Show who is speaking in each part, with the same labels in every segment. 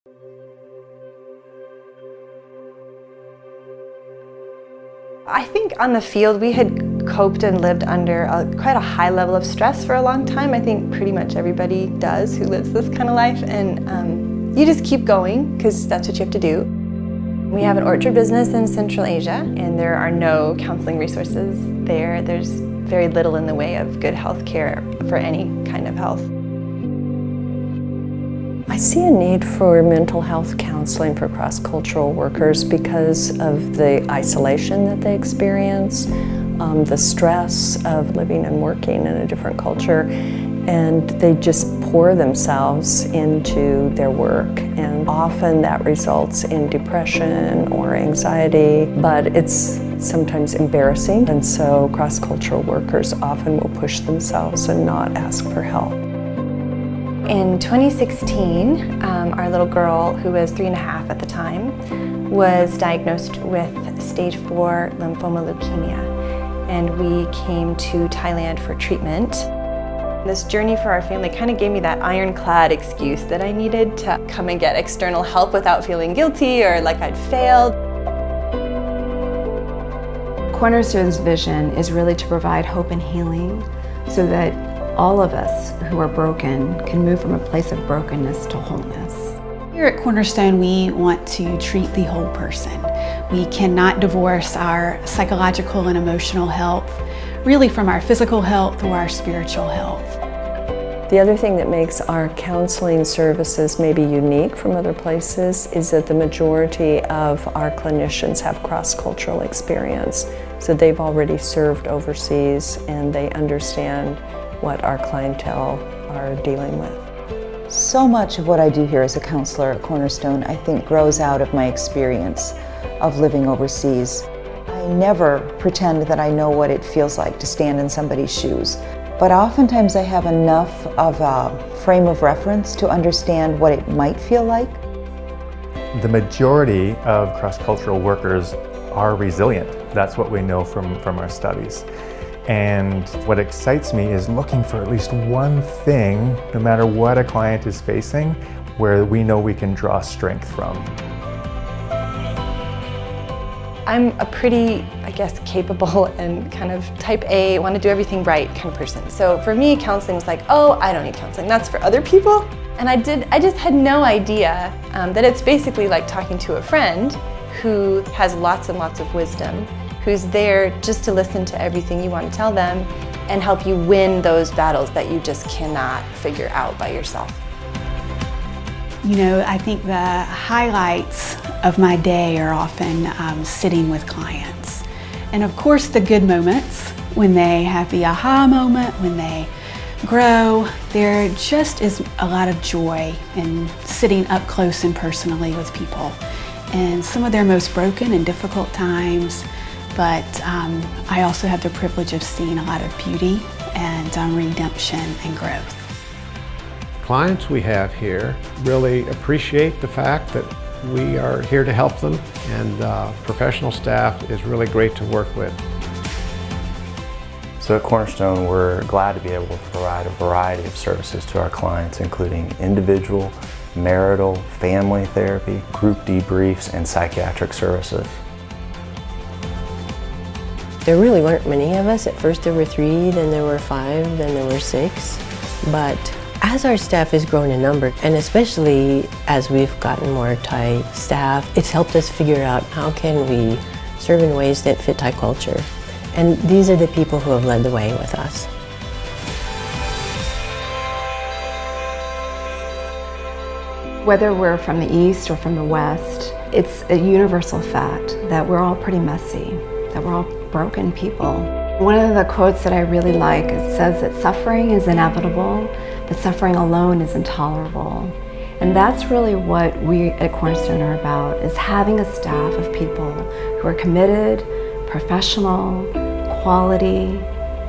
Speaker 1: I think on the field we had coped and lived under quite a high level of stress for a long time. I think pretty much everybody does who lives this kind of life, and you just keep going because that's what you have to do. We have an orchard business in Central Asia, and there are no counseling resources there. There's very little in the way of good health care for any kind of health.
Speaker 2: I see a need for mental health counseling for cross-cultural workers because of the isolation that they experience, the stress of living and working in a different culture, and they just pour themselves into their work, and often that results in depression or anxiety, but it's sometimes embarrassing, and so cross-cultural workers often will push themselves and not ask for help.
Speaker 1: In 2016, our little girl, who was 3.5 at the time, was diagnosed with stage 4 lymphoma leukemia, and we came to Thailand for treatment. This journey for our family kind of gave me that ironclad excuse that I needed to come and get external help without feeling guilty or like I'd failed.
Speaker 3: Cornerstone's vision is really to provide hope and healing so that all of us who are broken can move from a place of brokenness to wholeness.
Speaker 4: Here at Cornerstone, we want to treat the whole person. We cannot divorce our psychological and emotional health really from our physical health or our spiritual health.
Speaker 2: The other thing that makes our counseling services maybe unique from other places is that the majority of our clinicians have cross-cultural experience. So they've already served overseas and they understand what our clientele are dealing with.
Speaker 5: So much of what I do here as a counselor at Cornerstone, I think, grows out of my experience of living overseas. I never pretend that I know what it feels like to stand in somebody's shoes, but oftentimes I have enough of a frame of reference to understand what it might feel like.
Speaker 6: The majority of cross-cultural workers are resilient. That's what we know from our studies. And what excites me is looking for at least one thing, no matter what a client is facing, where we know we can draw strength from.
Speaker 1: I'm a pretty, I guess, capable and kind of type A, want to do everything right kind of person. So for me, counseling was like, oh, I don't need counseling, that's for other people. And I just had no idea that it's basically like talking to a friend who has lots and lots of wisdom, who's there just to listen to everything you want to tell them and help you win those battles that you just cannot figure out by yourself.
Speaker 4: You know, I think the highlights of my day are often sitting with clients. And of course the good moments, when they have the aha moment, when they grow, there just is a lot of joy in sitting up close and personally with people. And some of their most broken and difficult times, but I also have the privilege of seeing a lot of beauty and redemption and growth.
Speaker 7: Clients we have here really appreciate the fact that we are here to help them, and professional staff is really great to work with.
Speaker 8: So at Cornerstone, we're glad to be able to provide a variety of services to our clients, including individual, marital, family therapy, group debriefs, and psychiatric services.
Speaker 9: There really weren't many of us. At first there were 3, then there were 5, then there were 6. But as our staff has grown in number, and especially as we've gotten more Thai staff, it's helped us figure out how can we serve in ways that fit Thai culture. And these are the people who have led the way with us.
Speaker 3: Whether we're from the East or from the West, it's a universal fact that we're all pretty messy, that we're all broken people. One of the quotes that I really like, it says that suffering is inevitable, but suffering alone is intolerable. And that's really what we at Cornerstone are about, is having a staff of people who are committed, professional, quality,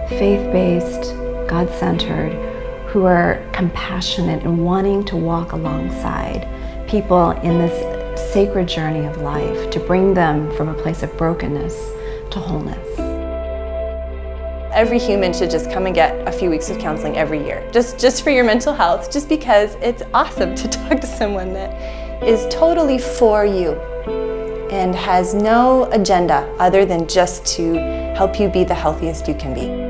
Speaker 3: faith-based, God-centered, who are compassionate and wanting to walk alongside people in this sacred journey of life to bring them from a place of brokenness to wholeness.
Speaker 1: Every human should just come and get a few weeks of counseling every year, just for your mental health, just because it's awesome to talk to someone that is totally for you and has no agenda other than just to help you be the healthiest you can be.